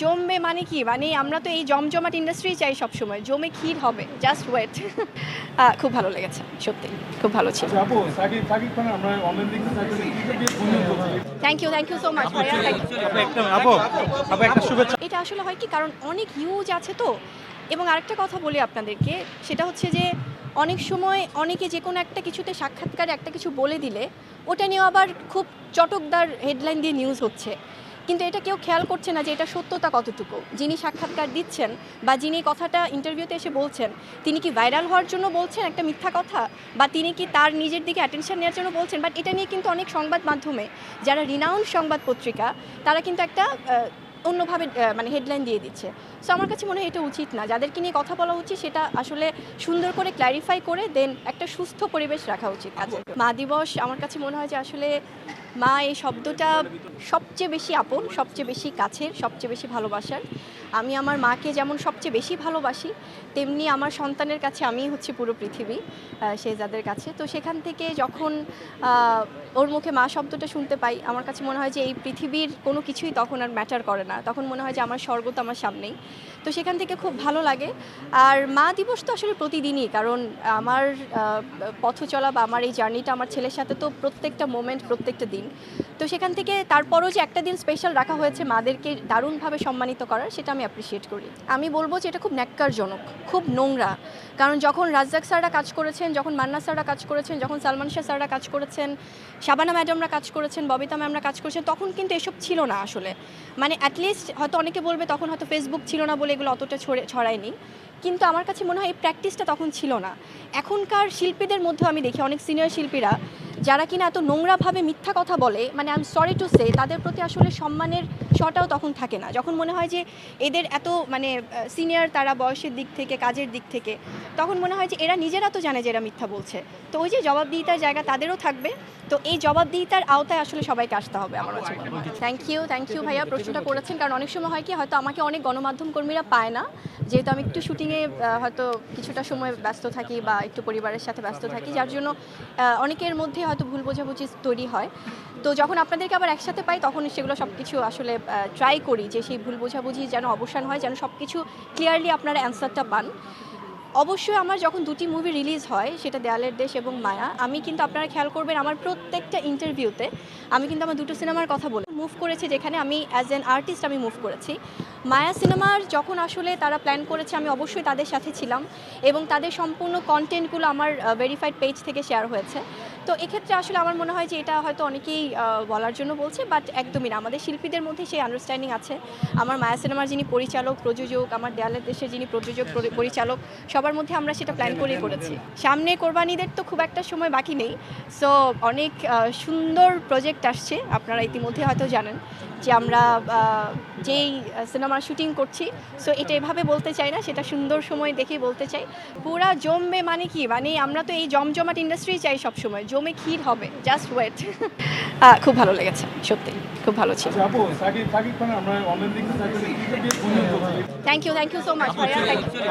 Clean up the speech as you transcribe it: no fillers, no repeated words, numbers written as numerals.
জমবে মানে কি, মানে আমরা তো এই জমজমাট ইন্ডাস্ট্রি চাই সবসময়, জমে ক্ষীর হবে, জাস্ট ওয়েট। খুব ভালো লেগেছে, সত্যি খুব ভালো ছিল। থ্যাংক ইউ সো মাচ ভাইয়া, এটা আসলে হয় কি, কারণ অনেক ইউজ আছে তো। এবং আরেকটা কথা বলি আপনাদেরকে, সেটা হচ্ছে যে অনেক সময় অনেকে যে কোনো একটা কিছুতে সাক্ষাৎকারে একটা কিছু বলে দিলে ওটা নিয়ে আবার খুব চটকদার হেডলাইন দিয়ে নিউজ হচ্ছে, কিন্তু এটা কেউ খেয়াল করছে না যে এটা সত্যতা কতটুকু। যিনি সাক্ষাৎকার দিচ্ছেন বা যিনি কথাটা ইন্টারভিউতে এসে বলছেন, তিনি কি ভাইরাল হওয়ার জন্য বলছেন একটা মিথ্যা কথা, বা তিনি কি তার নিজের দিকে অ্যাটেনশন নেওয়ার জন্য বলছেন। বাট এটা নিয়ে কিন্তু অনেক সংবাদ মাধ্যমে যারা রিনাউন্ড সংবাদ পত্রিকা, তারা কিন্তু একটা অন্যভাবে মানে হেডলাইন দিয়ে দিচ্ছে। সো আমার কাছে মনে হয় এটা উচিত না। যাদেরকে নিয়ে কথা বলা উচিত সেটা আসলে সুন্দর করে ক্ল্যারিফাই করে দেন একটা সুস্থ পরিবেশ রাখা উচিত। মা দিবস আমার কাছে মনে হয় যে আসলে মা এই শব্দটা সবচেয়ে বেশি আপন, সবচেয়ে বেশি কাছের, সবচেয়ে বেশি ভালোবাসার। আমি আমার মাকে যেমন সবচেয়ে বেশি ভালোবাসি, তেমনি আমার সন্তানের কাছে আমিই হচ্ছে পুরো পৃথিবী, শেহজাদের কাছে। তো সেখান থেকে যখন ওর মুখে মা শব্দটা শুনতে পাই, আমার কাছে মনে হয় যে এই পৃথিবীর কোনো কিছুই তখন আর ম্যাটার করে না। তখন মনে হয় যে আমার স্বর্গ তো আমার সামনেই। তো সেখান থেকে খুব ভালো লাগে। আর মা দিবস তো আসলে প্রতিদিনই, কারণ আমার পথ চলা বা আমার এই জার্নিটা আমার ছেলের সাথে তো প্রত্যেকটা মোমেন্ট, প্রত্যেকটা দিন। তো সেখান থেকে তারপরও যে একটা দিন স্পেশাল রাখা হয়েছে মাদেরকে দারুণভাবে সম্মানিত করার, সেটা আমি অ্যাপ্রিসিয়েট করি। আমি বলবো যে এটা খুব ন্যাক্কারজনক, খুব নোংরা। কারণ যখন রাজ্জাক স্যাররা কাজ করেছেন, যখন মান্না স্যাররা কাজ করেছেন, যখন সালমান শাহ স্যাররা কাজ করেছেন, শাবানা ম্যাডামরা কাজ করেছেন, ববিতা ম্যামরা কাজ করেছেন, তখন কিন্তু এসব ছিল না আসলে। মানে অ্যাটলিস্ট হয়তো অনেকে বলবে তখন হয়তো ফেসবুক ছিল না বলে এগুলো অতটা ছড়ায়নি, কিন্তু আমার কাছে মনে হয় এই প্র্যাকটিসটা তখন ছিল না। এখনকার শিল্পীদের মধ্যেও আমি দেখি অনেক সিনিয়র শিল্পীরা যারা কিনা এত নোংরাভাবে মিথ্যা কথা বলে, মানে I am sorry to say, তাদের প্রতি আসলে সম্মানের শটাও তখন থাকে না। যখন মনে হয় যে এদের এত মানে সিনিয়র তারা বয়সের দিক থেকে, কাজের দিক থেকে, তখন মনে হয় যে এরা নিজেরা তো জানে যে এরা মিথ্যা বলছে। তো ওই যে জবাবদিহিতার জায়গা তাদেরও থাকবে। তো এই জবাবদিহিতার আওতায় আসলে সবাইকে আসতে হবে আমার কাছে মনে হয়। থ্যাংক ইউ ভাইয়া, প্রশ্নটা করেছেন। কারণ অনেক সময় হয় কি, হয়তো আমাকে অনেক গণমাধ্যম কর্মীরা পায় না, যেহেতু আমি একটু শুটিংয়ে হয়তো কিছুটা সময় ব্যস্ত থাকি বা একটু পরিবারের সাথে ব্যস্ত থাকি, যার জন্য অনেকের মধ্যে হয়তো ভুল বোঝাবুঝি তৈরি হয়। তো যখন আপনাদেরকে আবার একসাথে পাই, তখন সেগুলো সব কিছু আসলে ট্রাই করি যে সেই ভুল বোঝাবুঝি যেন অবসান হয়, যেন সব কিছু ক্লিয়ারলি আপনারা অ্যান্সারটা পান। অবশ্যই আমার যখন দুটি মুভি রিলিজ হয়, সেটা দেয়ালের দেশ এবং মায়া, আমি কিন্তু আপনারা খেয়াল করবেন আমার প্রত্যেকটা ইন্টারভিউতে আমি কিন্তু আমার দুটো সিনেমার কথা বলি। মুভ করেছে যেখানে আমি অ্যাজ অ্যান আর্টিস্ট আমি মুভ করেছি। মায়া সিনেমার যখন আসলে তারা প্ল্যান করেছে, আমি অবশ্যই তাদের সাথে ছিলাম এবং তাদের সম্পূর্ণ কন্টেন্টগুলো আমার ভেরিফাইড পেজ থেকে শেয়ার হয়েছে। তো এক্ষেত্রে আসলে আমার মনে হয় যে এটা হয়তো অনেকেই বলার জন্য বলছে, বাট একদমই না। আমাদের শিল্পীদের মধ্যে সেই আন্ডারস্ট্যান্ডিং আছে। আমার মায়া সিনেমার যিনি পরিচালক, প্রযোজক, আমার দেয়ালের দেশের যিনি প্রযোজক, পরিচালক, সবার মধ্যে আমরা সেটা প্ল্যান করেই করেছি। সামনে কোরবানিদের তো খুব একটা সময় বাকি নেই। সো অনেক সুন্দর প্রজেক্ট আসছে, আপনারা ইতিমধ্যে হয়তো জানেন যে আমরা যেই সিনেমার শুটিং করছি। সো এটা এভাবে বলতে চাই না, সেটা সুন্দর সময় দেখেই বলতে চাই। পুরা জমবে মানে কি, মানে আমরা তো এই জমজমাট ইন্ডাস্ট্রি চাই সবসময়, জমে ক্ষীর হবে, জাস্ট ওয়েট। খুব ভালো লেগেছে, সত্যি খুব ভালো ছিল। থ্যাংক ইউ সো মাচ ভাইয়া, থ্যাংক ইউ।